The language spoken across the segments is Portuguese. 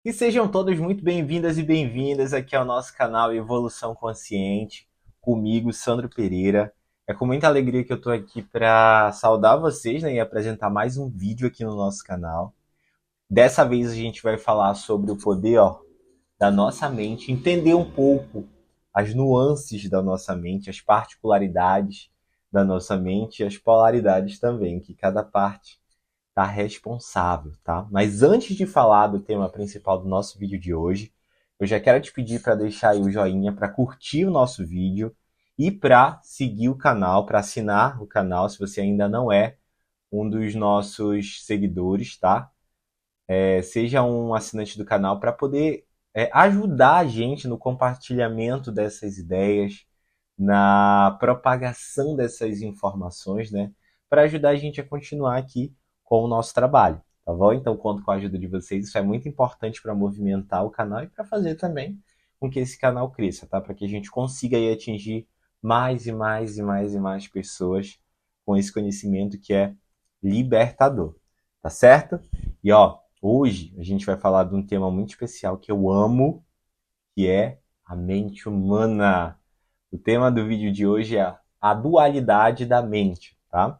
E sejam todos muito bem-vindas e bem-vindas aqui ao nosso canal Evolução Consciente, comigo, Sandro Pereira. É com muita alegria que eu estou aqui para saudar vocês, né, e apresentar mais um vídeo aqui no nosso canal. Dessa vez a gente vai falar sobre o poder, da nossa mente, entender um pouco as nuances da nossa mente, as particularidades da nossa mente e as polaridades também, que cada parte tá responsável, tá? Mas antes de falar do tema principal do nosso vídeo de hoje, eu já quero te pedir para deixar aí o joinha, para curtir o nosso vídeo e para seguir o canal, para assinar o canal, se você ainda não é um dos nossos seguidores, tá? Seja um assinante do canal para poder ajudar a gente no compartilhamento dessas ideias, na propagação dessas informações, né? Para ajudar a gente a continuar aqui com o nosso trabalho, tá bom? Então, conto com a ajuda de vocês. Isso é muito importante para movimentar o canal e para fazer também com que esse canal cresça, tá? Para que a gente consiga aí atingir mais e mais e mais e mais pessoas com esse conhecimento que é libertador, tá certo? E hoje a gente vai falar de um tema muito especial que eu amo, que é a mente humana. O tema do vídeo de hoje é a dualidade da mente, tá?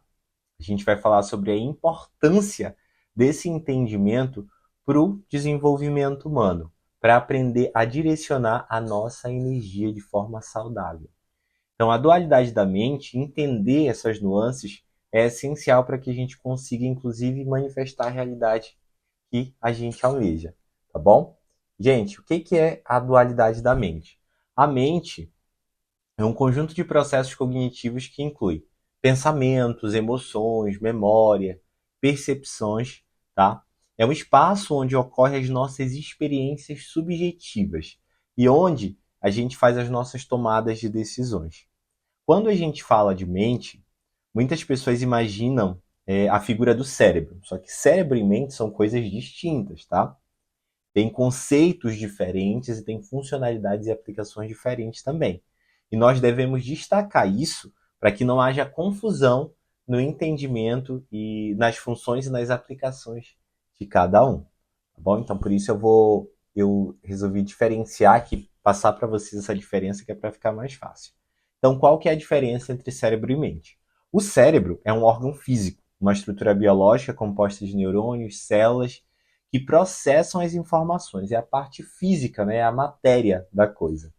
A gente vai falar sobre a importância desse entendimento para o desenvolvimento humano, para aprender a direcionar a nossa energia de forma saudável. Então, a dualidade da mente, entender essas nuances, é essencial para que a gente consiga, inclusive, manifestar a realidade que a gente almeja, tá bom? Gente, o que é a dualidade da mente? A mente é um conjunto de processos cognitivos que inclui pensamentos, emoções, memória, percepções, tá? É um espaço onde ocorrem as nossas experiências subjetivas e onde a gente faz as nossas tomadas de decisões. Quando a gente fala de mente, muitas pessoas imaginam a figura do cérebro, só que cérebro e mente são coisas distintas, tá? Tem conceitos diferentes e tem funcionalidades e aplicações diferentes também. E nós devemos destacar isso para que não haja confusão no entendimento e nas funções e nas aplicações de cada um. Tá bom? Então, por isso eu resolvi diferenciar aqui, passar para vocês essa diferença que é para ficar mais fácil. Então, qual que é a diferença entre cérebro e mente? O cérebro é um órgão físico, uma estrutura biológica composta de neurônios, células que processam as informações. É a parte física, né? É a matéria da coisa.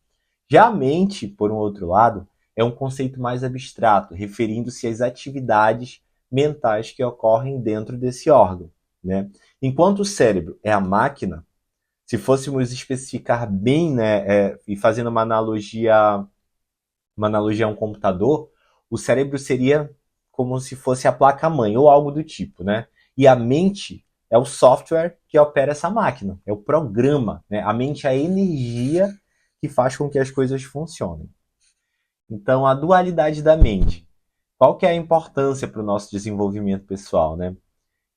Já a mente, por um outro lado, é um conceito mais abstrato, referindo-se às atividades mentais que ocorrem dentro desse órgão, né? Enquanto o cérebro é a máquina, se fôssemos especificar bem, né, e fazendo uma analogia a um computador, o cérebro seria como se fosse a placa-mãe ou algo do tipo, né? E a mente é o software que opera essa máquina, é o programa, né? A mente é a energia que faz com que as coisas funcionem. Então, a dualidade da mente. Qual que é a importância para o nosso desenvolvimento pessoal, né?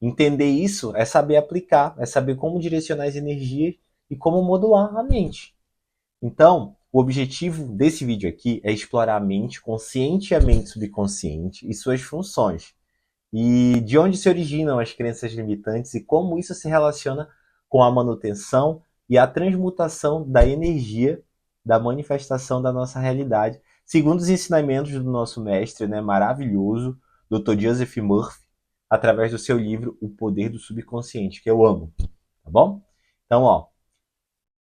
Entender isso é saber aplicar, é saber como direcionar as energias e como modular a mente. Então, o objetivo desse vídeo aqui é explorar a mente consciente e a mente subconsciente e suas funções. E de onde se originam as crenças limitantes e como isso se relaciona com a manutenção e a transmutação da energia da manifestação da nossa realidade, segundo os ensinamentos do nosso mestre, né, maravilhoso, Dr. Joseph Murphy, através do seu livro O Poder do Subconsciente, que eu amo, tá bom? Então,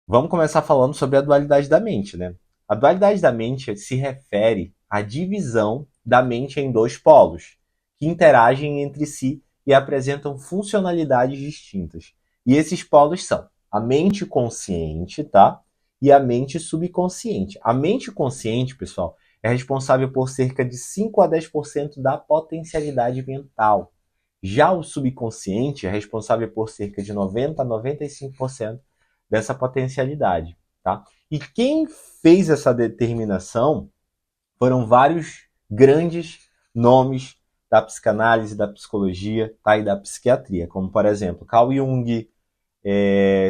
vamos começar falando sobre a dualidade da mente, né? A dualidade da mente se refere à divisão da mente em dois polos, que interagem entre si e apresentam funcionalidades distintas. E esses polos são a mente consciente, tá? E a mente subconsciente. A mente consciente, pessoal, é responsável por cerca de 5 a 10% da potencialidade mental. Já o subconsciente é responsável por cerca de 90 a 95% dessa potencialidade, tá? E quem fez essa determinação foram vários grandes nomes da psicanálise, da psicologia, tá? E da psiquiatria, como por exemplo Carl Jung,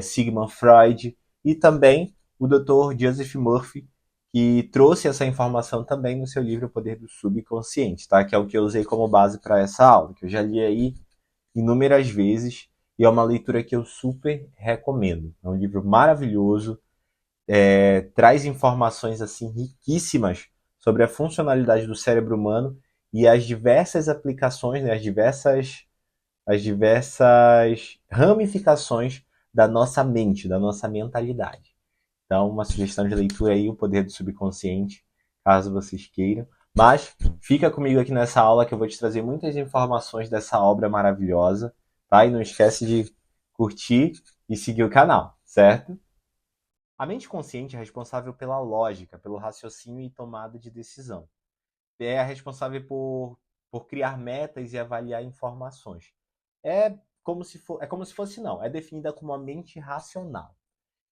Sigmund Freud e também o Dr. Joseph Murphy, que trouxe essa informação também no seu livro O Poder do Subconsciente, tá? Que é o que eu usei como base para essa aula, que eu já li aí inúmeras vezes e é uma leitura que eu super recomendo. É um livro maravilhoso, traz informações assim riquíssimas sobre a funcionalidade do cérebro humano e as diversas aplicações, né, as diversas ramificações da nossa mente, da nossa mentalidade. Então, uma sugestão de leitura aí, O Poder do Subconsciente, caso vocês queiram. Mas fica comigo aqui nessa aula que eu vou te trazer muitas informações dessa obra maravilhosa, tá? E não esquece de curtir e seguir o canal, certo? A mente consciente é responsável pela lógica, pelo raciocínio e tomada de decisão. É a responsável por criar metas e avaliar informações. É como se fosse não, é definida como a mente racional.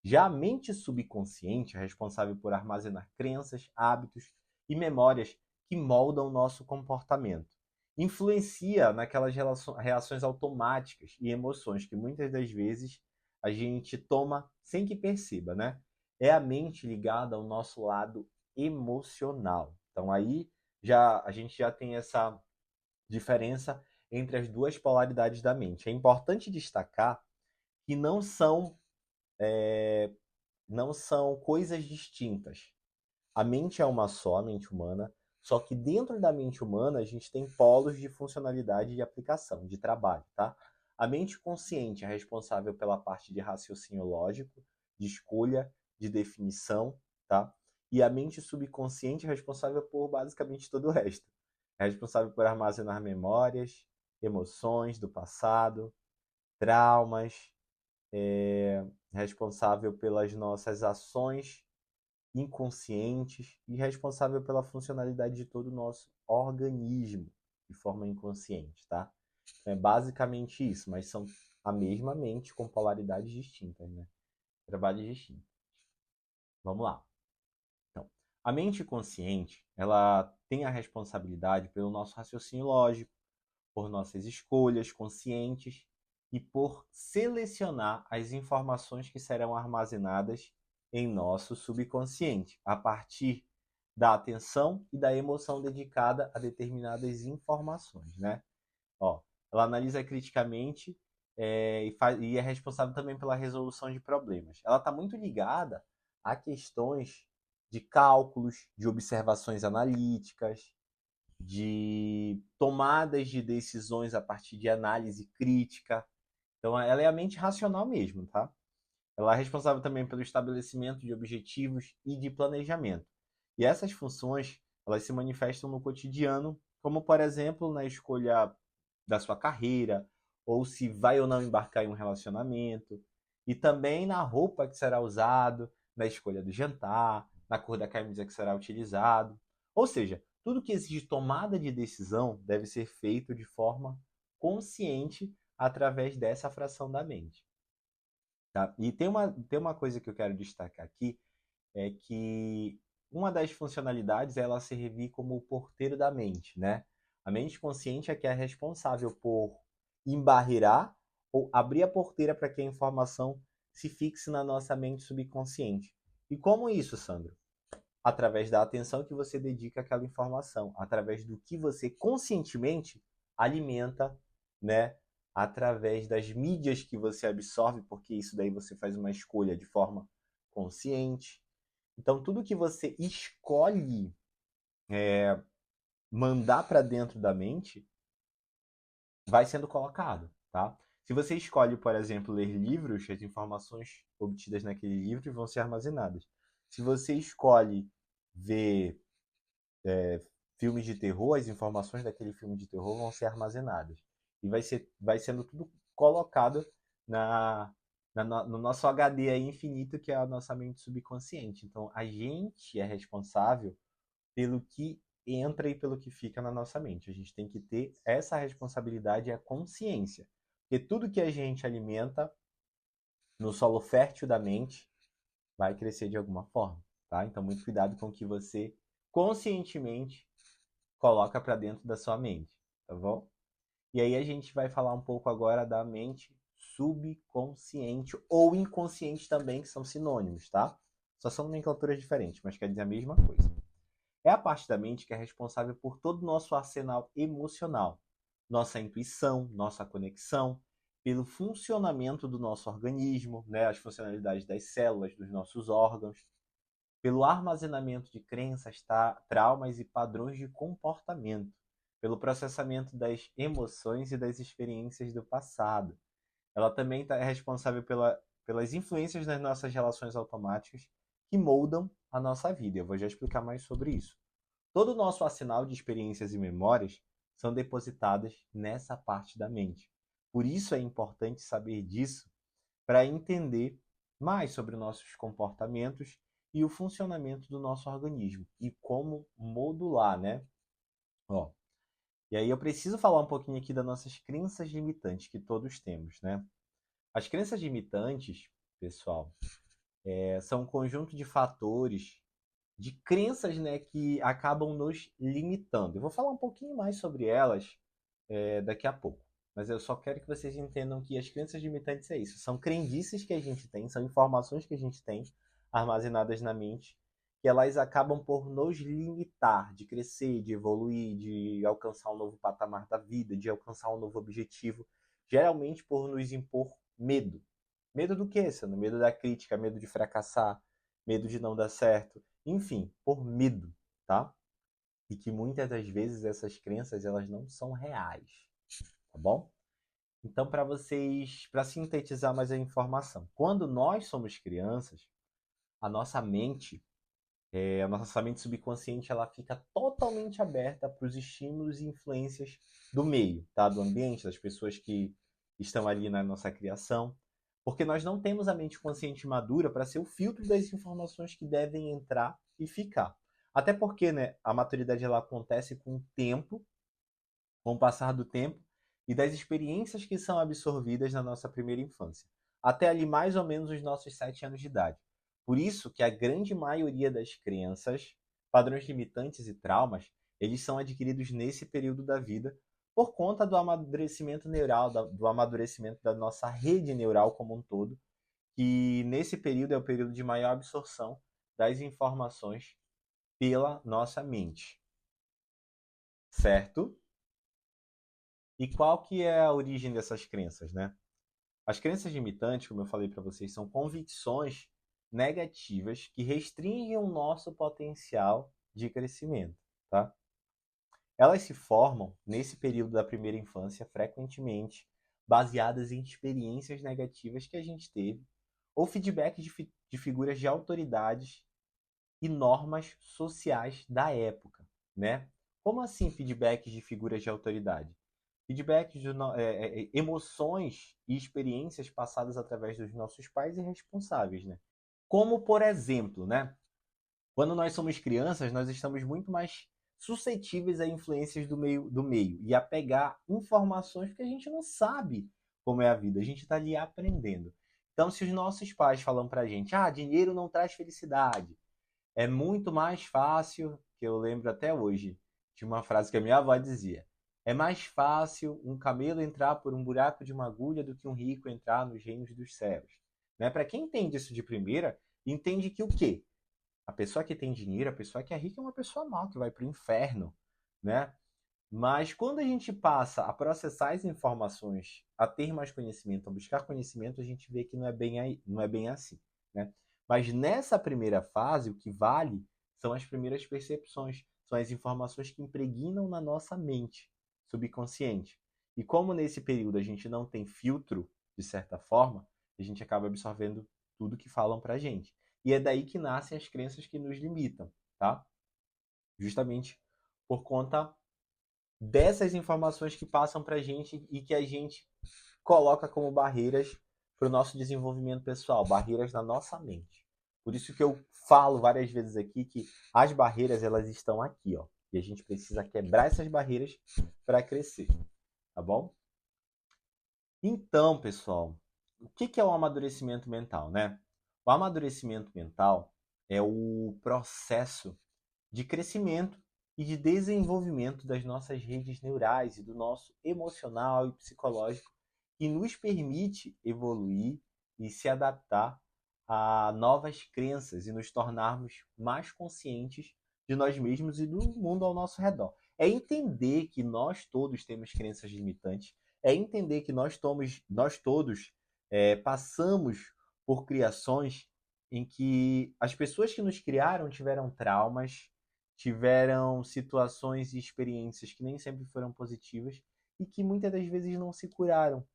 Já a mente subconsciente é responsável por armazenar crenças, hábitos e memórias que moldam o nosso comportamento. Influencia naquelas reações automáticas e emoções que muitas das vezes a gente toma sem que perceba, né? É a mente ligada ao nosso lado emocional. Então aí a gente já tem essa diferença entre as duas polaridades da mente. É importante destacar que não são coisas distintas. A mente é uma só, a mente humana, só que dentro da mente humana a gente tem polos de funcionalidade e de aplicação, de trabalho, tá? A mente consciente é responsável pela parte de raciocínio lógico, de escolha, de definição, tá? E a mente subconsciente é responsável por basicamente todo o resto. É responsável por armazenar memórias, emoções do passado, traumas, responsável pelas nossas ações inconscientes e responsável pela funcionalidade de todo o nosso organismo de forma inconsciente, tá? É basicamente isso, mas são a mesma mente com polaridades distintas, né? Trabalhos distintos. Vamos lá. Então, a mente consciente, ela tem a responsabilidade pelo nosso raciocínio lógico, por nossas escolhas conscientes e por selecionar as informações que serão armazenadas em nosso subconsciente, a partir da atenção e da emoção dedicada a determinadas informações, né? Ó, ela analisa criticamente e é responsável também pela resolução de problemas. Ela está muito ligada a questões de cálculos, de observações analíticas, de tomadas de decisões a partir de análise crítica. Então, ela é a mente racional mesmo, tá? Ela é responsável também pelo estabelecimento de objetivos e de planejamento. E essas funções, elas se manifestam no cotidiano, como, por exemplo, na escolha da sua carreira, ou se vai ou não embarcar em um relacionamento, e também na roupa que será usado, na escolha do jantar, na cor da camisa que será utilizado. Ou seja, tudo que exige tomada de decisão deve ser feito de forma consciente através dessa fração da mente. Tá? E tem uma coisa que eu quero destacar aqui, é que uma das funcionalidades é ela servir como o porteiro da mente, né? A mente consciente é que é responsável por embarrear ou abrir a porteira para que a informação se fixe na nossa mente subconsciente. E como isso, Sandro? Através da atenção que você dedica àquela informação, através do que você conscientemente alimenta, né? Através das mídias que você absorve, porque isso daí você faz uma escolha de forma consciente. Então, tudo que você escolhe mandar para dentro da mente vai sendo colocado, tá? Se você escolhe, por exemplo, ler livros, as informações obtidas naquele livro vão ser armazenadas. Se você escolhe ver filmes de terror, as informações daquele filme de terror vão ser armazenadas. E vai sendo tudo colocado na, no nosso HD aí infinito, que é a nossa mente subconsciente. Então, a gente é responsável pelo que entra e pelo que fica na nossa mente. A gente tem que ter essa responsabilidade e a consciência. Porque tudo que a gente alimenta no solo fértil da mente vai crescer de alguma forma, tá? Então, muito cuidado com o que você conscientemente coloca para dentro da sua mente, tá bom? E aí a gente vai falar um pouco agora da mente subconsciente ou inconsciente também, que são sinônimos, tá? Só são nomenclaturas diferentes, mas quer dizer a mesma coisa. É a parte da mente que é responsável por todo o nosso arsenal emocional, nossa intuição, nossa conexão, pelo funcionamento do nosso organismo, né, as funcionalidades das células, dos nossos órgãos, pelo armazenamento de crenças, traumas e padrões de comportamento, pelo processamento das emoções e das experiências do passado. Ela também é responsável pelas influências nas nossas relações automáticas que moldam a nossa vida. Eu vou já explicar mais sobre isso. Todo o nosso arsenal de experiências e memórias são depositadas nessa parte da mente. Por isso é importante saber disso para entender mais sobre nossos comportamentos e o funcionamento do nosso organismo e como modular, né? Ó, e aí eu preciso falar um pouquinho aqui das nossas crenças limitantes que todos temos, né? As crenças limitantes, pessoal, são um conjunto de fatores, de crenças, né, que acabam nos limitando. Eu vou falar um pouquinho mais sobre elas daqui a pouco. Mas eu só quero que vocês entendam que as crenças limitantes é isso. São crendices que a gente tem, são informações que a gente tem armazenadas na mente, que elas acabam por nos limitar de crescer, de evoluir, de alcançar um novo patamar da vida, de alcançar um novo objetivo, geralmente por nos impor medo. Medo do quê, Sandro? Medo da crítica, medo de fracassar, medo de não dar certo, enfim, por medo, tá? E que muitas das vezes essas crenças elas não são reais, tá bom? Então, para sintetizar mais a informação, quando nós somos crianças, a nossa mente, a nossa mente subconsciente, ela fica totalmente aberta para os estímulos e influências do meio, tá? Do ambiente, das pessoas que estão ali na nossa criação, porque nós não temos a mente consciente madura para ser o filtro das informações que devem entrar e ficar. Até porque, né, a maturidade ela acontece com o tempo, com o passar do tempo e das experiências que são absorvidas na nossa primeira infância, até ali mais ou menos os nossos 7 anos de idade. Por isso que a grande maioria das crianças, padrões limitantes e traumas, eles são adquiridos nesse período da vida por conta do amadurecimento neural, do amadurecimento da nossa rede neural como um todo, que nesse período é o período de maior absorção das informações pela nossa mente. Certo? E qual que é a origem dessas crenças, né? As crenças limitantes, como eu falei para vocês, são convicções negativas que restringem o nosso potencial de crescimento, tá? Elas se formam nesse período da primeira infância, frequentemente baseadas em experiências negativas que a gente teve ou feedback de figuras de autoridades e normas sociais da época, né? Como assim feedbacks de figuras de autoridade? Feedbacks de emoções e experiências passadas através dos nossos pais e responsáveis, né? Como, por exemplo, né? Quando nós somos crianças, nós estamos muito mais suscetíveis a influências do meio e a pegar informações que a gente não sabe como é a vida. A gente está ali aprendendo. Então, se os nossos pais falam para a gente, dinheiro não traz felicidade, é muito mais fácil, que eu lembro até hoje, de uma frase que a minha avó dizia: é mais fácil um camelo entrar por um buraco de uma agulha do que um rico entrar nos reinos dos céus. Né? Para quem entende isso de primeira, entende que o quê? A pessoa que tem dinheiro, a pessoa que é rica é uma pessoa má, que vai para o inferno. Né? Mas quando a gente passa a processar as informações, a ter mais conhecimento, a buscar conhecimento, a gente vê que não é bem, não é bem assim. Né? Mas nessa primeira fase, o que vale são as primeiras percepções, são as informações que impregnam na nossa mente subconsciente. E como nesse período a gente não tem filtro, de certa forma, a gente acaba absorvendo tudo que falam para a gente. E é daí que nascem as crenças que nos limitam, tá? Justamente por conta dessas informações que passam para a gente e que a gente coloca como barreiras para o nosso desenvolvimento pessoal, barreiras na nossa mente. Por isso que eu falo várias vezes aqui que as barreiras elas estão aqui, ó, e a gente precisa quebrar essas barreiras para crescer, tá bom? Então, pessoal, o que é o amadurecimento mental, né? O amadurecimento mental é o processo de crescimento e de desenvolvimento das nossas redes neurais e do nosso emocional e psicológico, que nos permite evoluir e se adaptar a novas crenças e nos tornarmos mais conscientes de nós mesmos e do mundo ao nosso redor. É entender que nós todos temos crenças limitantes, é entender que nós todos passamos por criações em que as pessoas que nos criaram tiveram traumas, tiveram situações e experiências que nem sempre foram positivas e que muitas das vezes não se curaram.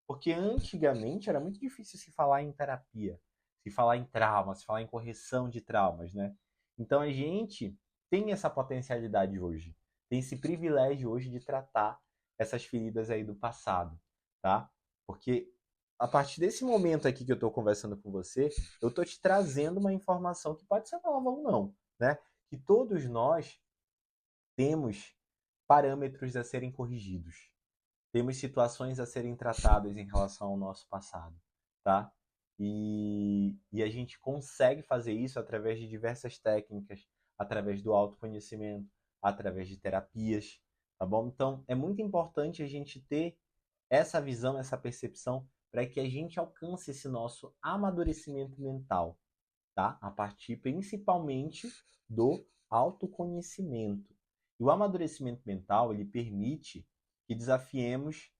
Porque antigamente era muito difícil se falar em terapia, se falar em trauma, se falar em correção de traumas, né? Então a gente tem essa potencialidade hoje, tem esse privilégio hoje de tratar essas feridas aí do passado, tá? Porque a partir desse momento aqui que eu estou conversando com você, eu estou te trazendo uma informação que pode ser nova ou não, né? Que todos nós temos parâmetros a serem corrigidos, temos situações a serem tratadas em relação ao nosso passado, tá? E a gente consegue fazer isso através de diversas técnicas, através do autoconhecimento, através de terapias, tá bom? Então, é muito importante a gente ter essa visão, essa percepção, para que a gente alcance esse nosso amadurecimento mental, tá? A partir principalmente do autoconhecimento. E o amadurecimento mental, ele permite que desafiemos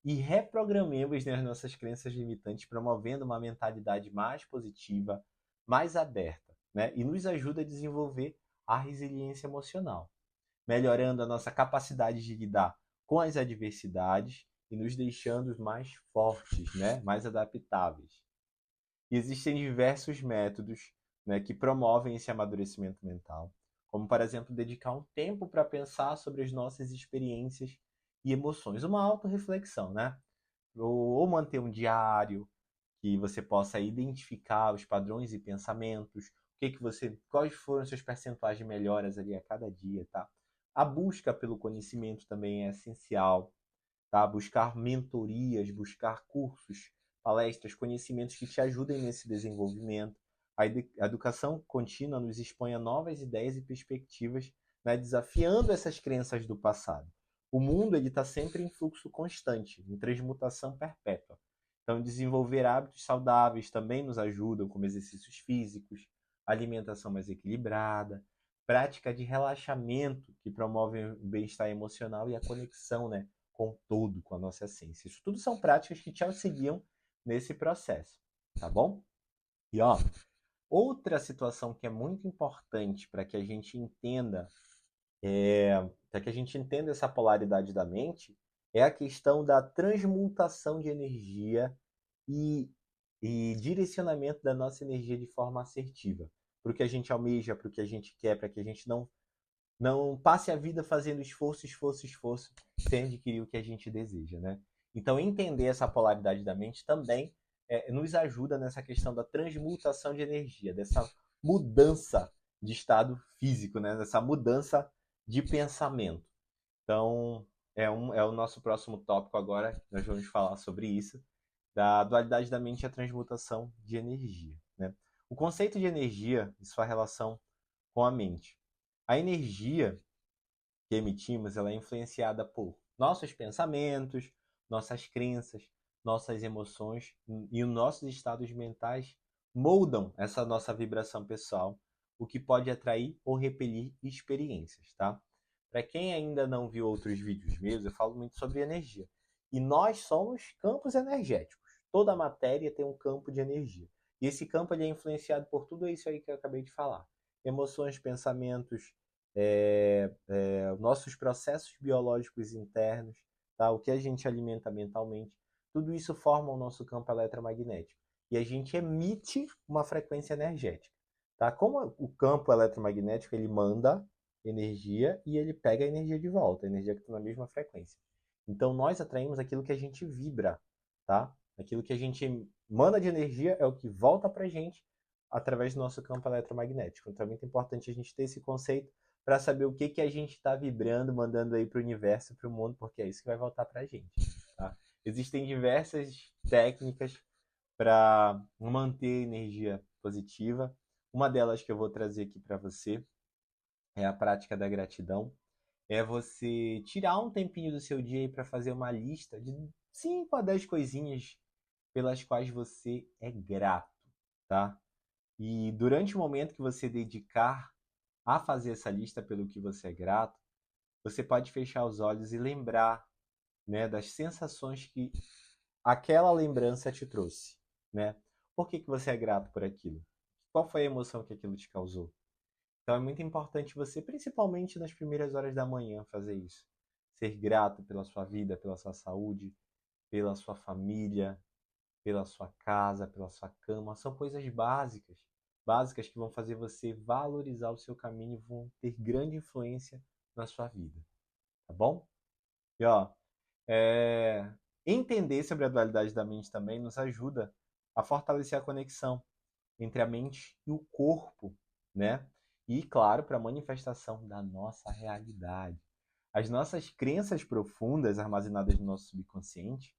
e reprogramemos, né, as nossas crenças limitantes, promovendo uma mentalidade mais positiva, mais aberta, né? E nos ajuda a desenvolver a resiliência emocional, melhorando a nossa capacidade de lidar com as adversidades e nos deixando mais fortes, né? Mais adaptáveis. E existem diversos métodos, né, que promovem esse amadurecimento mental, como, por exemplo, dedicar um tempo para pensar sobre as nossas experiências e emoções, uma autorreflexão, né? Ou manter um diário que você possa identificar os padrões e pensamentos, quais foram os seus percentuais de melhoras ali a cada dia, tá? A busca pelo conhecimento também é essencial, tá? Buscar mentorias, buscar cursos, palestras, conhecimentos que te ajudem nesse desenvolvimento. A educação contínua nos expõe a novas ideias e perspectivas, né, desafiando essas crenças do passado. O mundo ele está sempre em fluxo constante, em transmutação perpétua. Então, desenvolver hábitos saudáveis também nos ajudam, como exercícios físicos, alimentação mais equilibrada, prática de relaxamento que promove o bem-estar emocional e a conexão, né, com todo, com a nossa essência. Isso tudo são práticas que te auxiliam nesse processo, tá bom? E ó, outra situação que é muito importante para que a gente entenda, para que a gente entenda essa polaridade da mente, é a questão da transmutação de energia e, e direcionamento da nossa energia de forma assertiva, para o que a gente almeja, para o que a gente quer, para que a gente não passe a vida fazendo esforço, esforço, esforço, sem adquirir o que a gente deseja, né? Então, entender essa polaridade da mente também nos ajuda nessa questão da transmutação de energia, dessa mudança de estado físico, né? Dessa mudança de pensamento. Então, é o nosso próximo tópico agora, nós vamos falar sobre isso, da dualidade da mente e a transmutação de energia, né? O conceito de energia e sua relação com a mente. A energia que emitimos ela é influenciada por nossos pensamentos, nossas crenças, nossas emoções e os nossos estados mentais moldam essa nossa vibração pessoal, o que pode atrair ou repelir experiências, tá? Para quem ainda não viu outros vídeos meus, eu falo muito sobre energia. E nós somos campos energéticos. Toda matéria tem um campo de energia. E esse campo ele é influenciado por tudo isso aí que eu acabei de falar. Emoções, pensamentos, nossos processos biológicos internos, tá? O que a gente alimenta mentalmente, tudo isso forma o nosso campo eletromagnético. E a gente emite uma frequência energética. Tá? Como o campo eletromagnético ele manda energia e ele pega a energia de volta, a energia que está na mesma frequência. Então nós atraímos aquilo que a gente vibra, tá? Aquilo que a gente manda de energia é o que volta para a gente através do nosso campo eletromagnético. Então é muito importante a gente ter esse conceito para saber o que, que a gente está vibrando, mandando aí para o universo, para o mundo, porque é isso que vai voltar para a gente. Tá? Existem diversas técnicas para manter energia positiva. Uma delas que eu vou trazer aqui para você é a prática da gratidão. É você tirar um tempinho do seu dia para fazer uma lista de 5 a 10 coisinhas pelas quais você é grato, tá? E durante o momento que você dedicar a fazer essa lista pelo que você é grato, você pode fechar os olhos e lembrar né, das sensações que aquela lembrança te trouxe, né? Por que que você é grato por aquilo? Qual foi a emoção que aquilo te causou? Então é muito importante você, principalmente nas primeiras horas da manhã, fazer isso. Ser grato pela sua vida, pela sua saúde, pela sua família, pela sua casa, pela sua cama. São coisas básicas, básicas que vão fazer você valorizar o seu caminho e vão ter grande influência na sua vida, tá bom? E ó, é, entender sobre a dualidade da mente também nos ajuda a fortalecer a conexão entre a mente e o corpo, né? E, claro, para a manifestação da nossa realidade. As nossas crenças profundas armazenadas no nosso subconsciente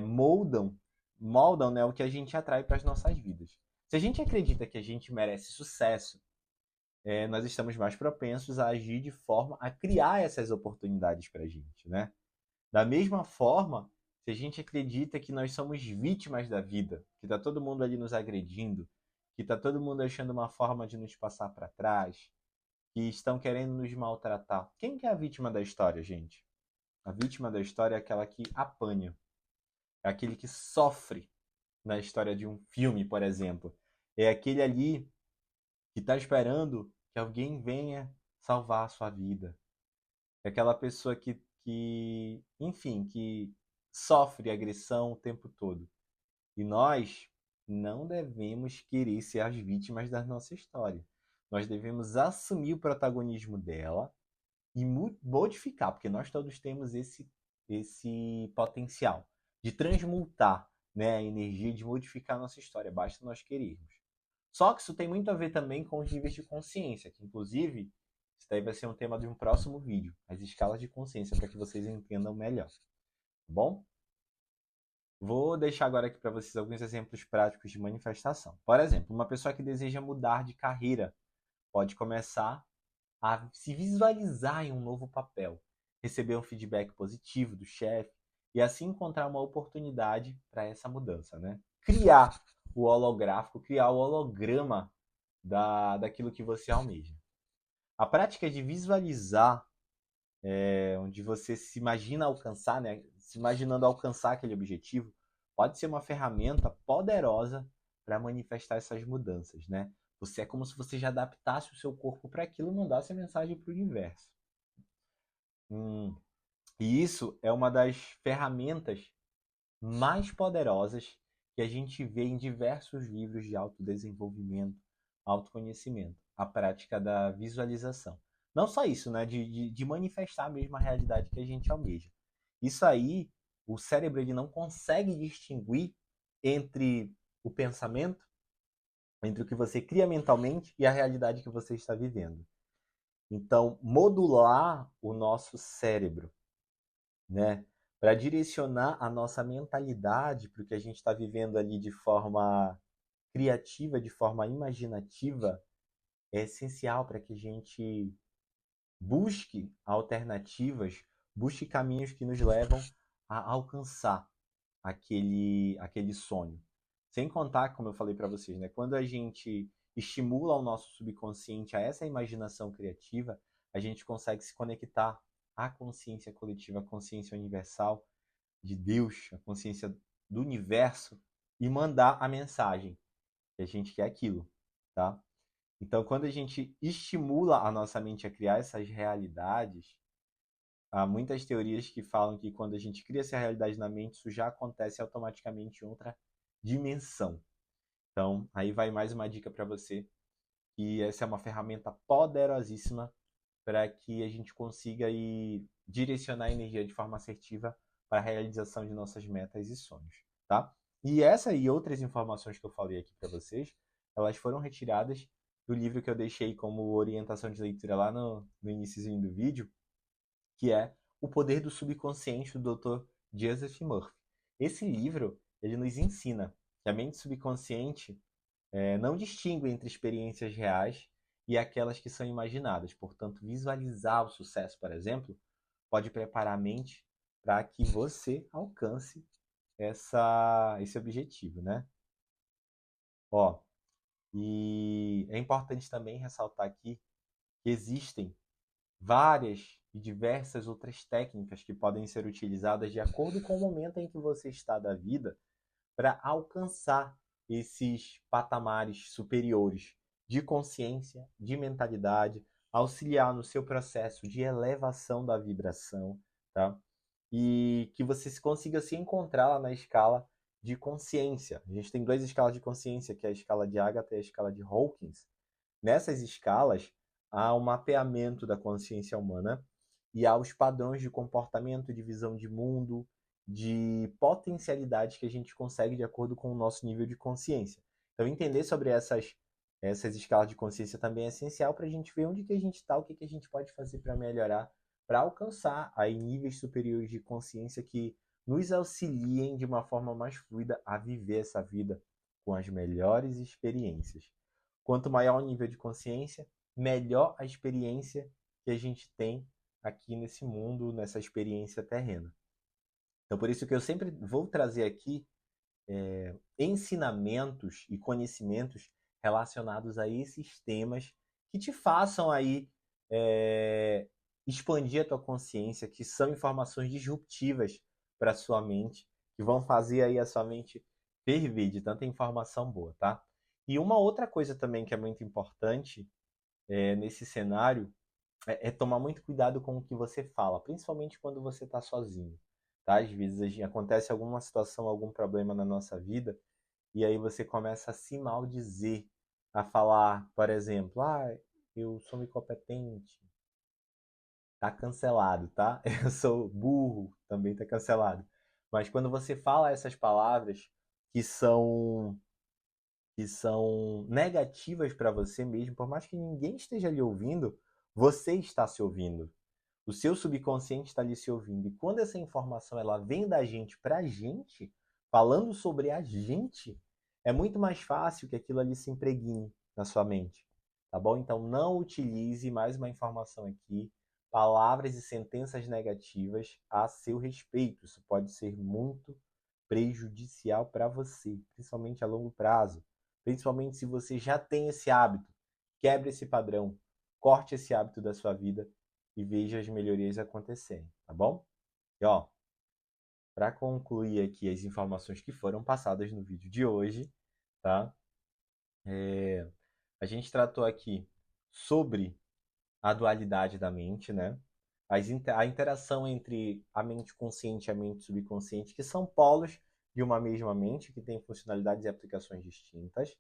moldam, moldam, né, o que a gente atrai para as nossas vidas. Se a gente acredita que a gente merece sucesso, nós estamos mais propensos a agir de forma a criar essas oportunidades para a gente, né? Da mesma forma, se a gente acredita que nós somos vítimas da vida, que está todo mundo ali nos agredindo, que está todo mundo achando uma forma de nos passar para trás, que estão querendo nos maltratar. Quem que é a vítima da história, gente? A vítima da história é aquela que apanha, é aquele que sofre na história de um filme, por exemplo. É aquele ali que está esperando que alguém venha salvar a sua vida. É aquela pessoa enfim, que sofre agressão o tempo todo. E nós não devemos querer ser as vítimas da nossa história. Nós devemos assumir o protagonismo dela e modificar, porque nós todos temos esse potencial de transmutar, né, a energia, de modificar a nossa história, basta nós querermos. Só que isso tem muito a ver também com os níveis de consciência, que inclusive isso daí vai ser um tema de um próximo vídeo, as escalas de consciência, para que vocês entendam melhor, tá bom? Vou deixar agora aqui para vocês alguns exemplos práticos de manifestação. Por exemplo, uma pessoa que deseja mudar de carreira pode começar a se visualizar em um novo papel, receber um feedback positivo do chefe e assim encontrar uma oportunidade para essa mudança, né? Criar o holográfico, criar o holograma daquilo que você almeja. A prática de visualizar, onde você se imagina alcançar, né? Se imaginando alcançar aquele objetivo, pode ser uma ferramenta poderosa para manifestar essas mudanças, né? Você é como se você já adaptasse o seu corpo para aquilo e mandasse a mensagem para o universo. Hum, e isso é uma das ferramentas mais poderosas que a gente vê em diversos livros de autodesenvolvimento, autoconhecimento, a prática da visualização. Não só isso, né? De manifestar mesmo a realidade que a gente almeja. Isso aí, o cérebro ele não consegue distinguir entre o pensamento, entre o que você cria mentalmente e a realidade que você está vivendo. Então, modular o nosso cérebro, né? Para direcionar a nossa mentalidade para o que a gente está vivendo ali de forma criativa, de forma imaginativa, é essencial para que a gente busque alternativas, busque caminhos que nos levam a alcançar aquele sonho. Sem contar, como eu falei para vocês, né? Quando a gente estimula o nosso subconsciente a essa imaginação criativa, a gente consegue se conectar à consciência coletiva, à consciência universal de Deus, à consciência do universo e mandar a mensagem que a gente quer aquilo, tá? Então, quando a gente estimula a nossa mente a criar essas realidades, há muitas teorias que falam que quando a gente cria essa realidade na mente, isso já acontece automaticamente em outra dimensão. Então, aí vai mais uma dica para você, que essa é uma ferramenta poderosíssima para que a gente consiga aí direcionar a energia de forma assertiva para a realização de nossas metas e sonhos, tá? E essa e outras informações que eu falei aqui para vocês, elas foram retiradas do livro que eu deixei como orientação de leitura lá no início do vídeo, que é O Poder do Subconsciente, do Dr. Joseph Murphy. Esse livro, ele nos ensina que a mente subconsciente não distingue entre experiências reais e aquelas que são imaginadas. Portanto, visualizar o sucesso, por exemplo, pode preparar a mente para que você alcance esse objetivo, né? Ó, e é importante também ressaltar aqui que existem várias e diversas outras técnicas que podem ser utilizadas de acordo com o momento em que você está da vida para alcançar esses patamares superiores de consciência, de mentalidade, auxiliar no seu processo de elevação da vibração, tá? E que você consiga se encontrar lá na escala de consciência. A gente tem duas escalas de consciência, que é a escala de Agatha e a escala de Hawkins. Nessas escalas, há um mapeamento da consciência humana e há os padrões de comportamento, de visão de mundo, de potencialidades que a gente consegue de acordo com o nosso nível de consciência. Então, entender sobre essas escalas de consciência também é essencial para a gente ver onde que a gente está, o que, que a gente pode fazer para melhorar, para alcançar aí níveis superiores de consciência que nos auxiliem de uma forma mais fluida a viver essa vida com as melhores experiências. Quanto maior o nível de consciência, melhor a experiência que a gente tem aqui nesse mundo, nessa experiência terrena. Então, por isso que eu sempre vou trazer aqui ensinamentos e conhecimentos relacionados a esses temas que te façam aí expandir a tua consciência, que são informações disruptivas para a sua mente, que vão fazer aí a sua mente ferver de tanta informação boa, tá? E uma outra coisa também que é muito importante nesse cenário é tomar muito cuidado com o que você fala, principalmente quando você está sozinho. Tá? Às vezes acontece alguma situação, algum problema na nossa vida, e aí você começa a se maldizer, a falar, por exemplo, eu sou incompetente, tá cancelado, tá? Eu sou burro, também tá cancelado. Mas quando você fala essas palavras que são que são negativas para você mesmo, por mais que ninguém esteja lhe ouvindo, você está se ouvindo. O seu subconsciente está ali se ouvindo. E quando essa informação ela vem da gente para a gente, falando sobre a gente, é muito mais fácil que aquilo ali se impregne na sua mente. Tá bom? Então não utilize mais uma informação aqui, palavras e sentenças negativas a seu respeito. Isso pode ser muito prejudicial para você, principalmente a longo prazo. Principalmente se você já tem esse hábito. Quebre esse padrão, corte esse hábito da sua vida e veja as melhorias acontecerem, tá bom? E ó, para concluir aqui as informações que foram passadas no vídeo de hoje, tá? A gente tratou aqui sobre a dualidade da mente, né? A interação entre a mente consciente e a mente subconsciente, que são polos de uma mesma mente, que têm funcionalidades e aplicações distintas.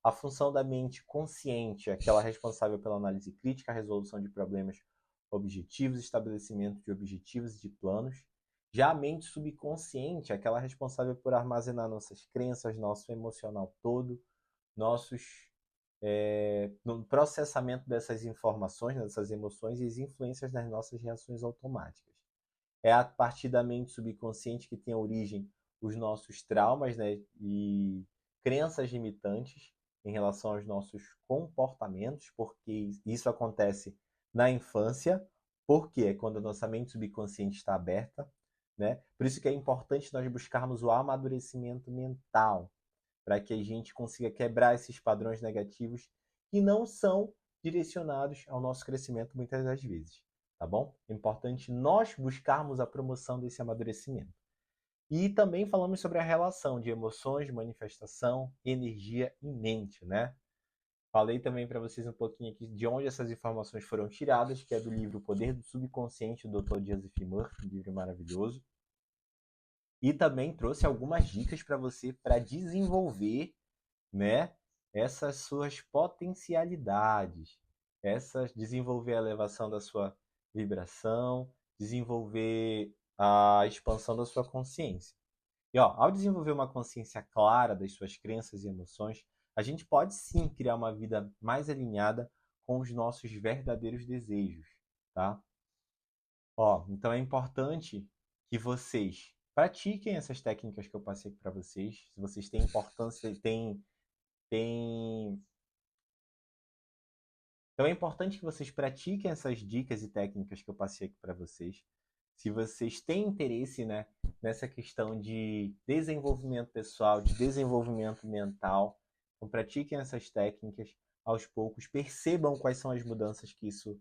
A função da mente consciente, aquela responsável pela análise crítica, a resolução de problemas objetivos, estabelecimento de objetivos e de planos. Já a mente subconsciente, aquela responsável por armazenar nossas crenças, nosso emocional todo, nossos no processamento dessas informações, dessas emoções e as influências nas nossas reações automáticas. É a partir da mente subconsciente que tem a origem os nossos traumas, né, e crenças limitantes em relação aos nossos comportamentos, porque isso acontece na infância, porque é quando a nossa mente subconsciente está aberta, né? Por isso que é importante nós buscarmos o amadurecimento mental, para que a gente consiga quebrar esses padrões negativos que não são direcionados ao nosso crescimento muitas das vezes, tá bom? É importante nós buscarmos a promoção desse amadurecimento. E também falamos sobre a relação de emoções, manifestação, energia e mente, né? Falei também para vocês um pouquinho aqui de onde essas informações foram tiradas, que é do livro O Poder do Subconsciente, do Dr. Joseph Murphy, um livro maravilhoso. E também trouxe algumas dicas para você para desenvolver, né, essas suas potencialidades, desenvolver a elevação da sua vibração, desenvolver a expansão da sua consciência. E ó, ao desenvolver uma consciência clara das suas crenças e emoções, a gente pode sim criar uma vida mais alinhada com os nossos verdadeiros desejos, tá? Ó, então é importante que vocês pratiquem essas técnicas que eu passei para vocês. Se vocês têm importância, tem... Então é importante que vocês pratiquem essas dicas e técnicas que eu passei aqui para vocês. Se vocês têm interesse, né, nessa questão de desenvolvimento pessoal, de desenvolvimento mental, então pratiquem essas técnicas aos poucos, percebam quais são as mudanças que isso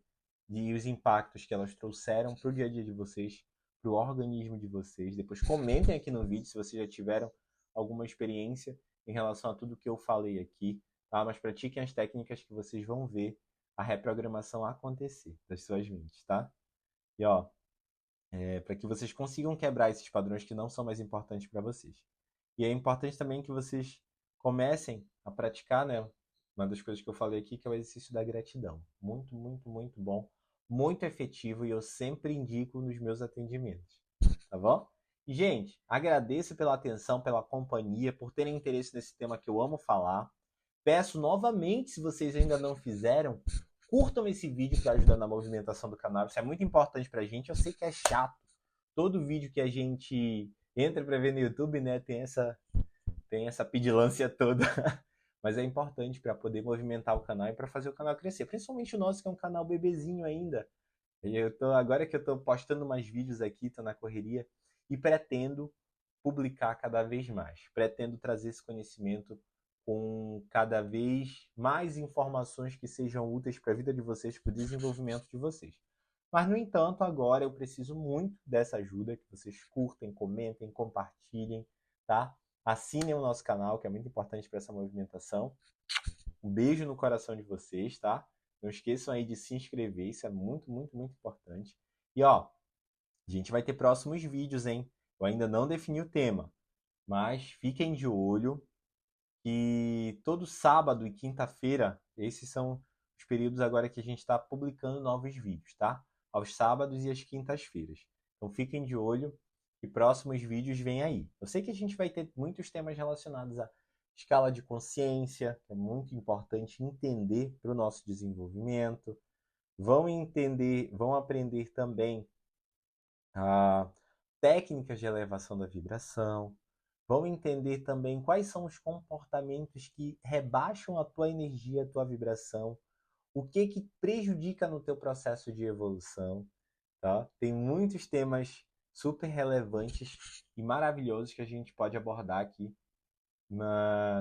e os impactos que elas trouxeram para o dia a dia de vocês, para o organismo de vocês. Depois comentem aqui no vídeo se vocês já tiveram alguma experiência em relação a tudo que eu falei aqui, tá? Mas pratiquem as técnicas que vocês vão ver a reprogramação acontecer das suas mentes, tá? E ó, para que vocês consigam quebrar esses padrões que não são mais importantes para vocês. E é importante também que vocês comecem a praticar, né? Uma das coisas que eu falei aqui, que é o exercício da gratidão. Muito, muito, muito bom, muito efetivo e eu sempre indico nos meus atendimentos, tá bom? E, gente, agradeço pela atenção, pela companhia, por terem interesse nesse tema que eu amo falar. Peço novamente, se vocês ainda não fizeram, curtam esse vídeo para ajudar na movimentação do canal. Isso é muito importante para a gente. Eu sei que é chato. Todo vídeo que a gente entra para ver no YouTube, né, tem essa pedilância toda. Mas é importante para poder movimentar o canal e para fazer o canal crescer. Principalmente o nosso, que é um canal bebezinho ainda. Agora que eu estou postando mais vídeos aqui, estou na correria e pretendo publicar cada vez mais. Pretendo trazer esse conhecimento com cada vez mais informações que sejam úteis para a vida de vocês, para o desenvolvimento de vocês. Mas, no entanto, agora eu preciso muito dessa ajuda, que vocês curtem, comentem, compartilhem, tá? Assinem o nosso canal, que é muito importante para essa movimentação. Um beijo no coração de vocês, tá? Não esqueçam aí de se inscrever, isso é muito, muito, muito importante. E ó, a gente vai ter próximos vídeos, hein? Eu ainda não defini o tema, mas fiquem de olho que todo sábado e quinta-feira, esses são os períodos agora que a gente está publicando novos vídeos, tá? Aos sábados e às quintas-feiras. Então fiquem de olho que próximos vídeos vêm aí. Eu sei que a gente vai ter muitos temas relacionados à escala de consciência, que é muito importante entender para o nosso desenvolvimento. Vão aprender também técnicas de elevação da vibração, vão entender também quais são os comportamentos que rebaixam a tua energia, a tua vibração, o que que prejudica no teu processo de evolução, tá? Tem muitos temas super relevantes e maravilhosos que a gente pode abordar aqui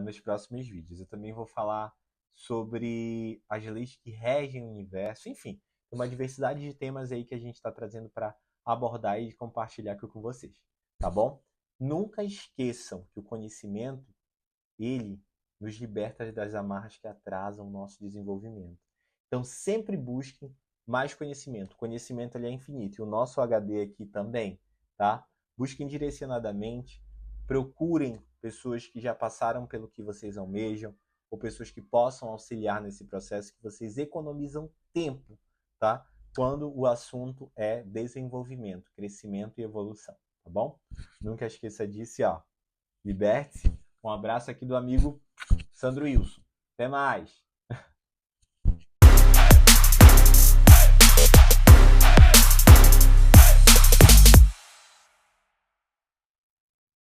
nos próximos vídeos. Eu também vou falar sobre as leis que regem o universo, enfim, tem uma diversidade de temas aí que a gente está trazendo para abordar e compartilhar aqui com vocês, tá bom? Nunca esqueçam que o conhecimento, ele nos liberta das amarras que atrasam o nosso desenvolvimento. Então, sempre busquem mais conhecimento. O conhecimento ele é infinito. E o nosso HD aqui também, tá? Busquem direcionadamente, procurem pessoas que já passaram pelo que vocês almejam, ou pessoas que possam auxiliar nesse processo, que vocês economizam tempo, tá? Quando o assunto é desenvolvimento, crescimento e evolução, tá bom? Nunca esqueça disso e ó, liberte-se. Um abraço aqui do amigo Sandro Wilson. Até mais!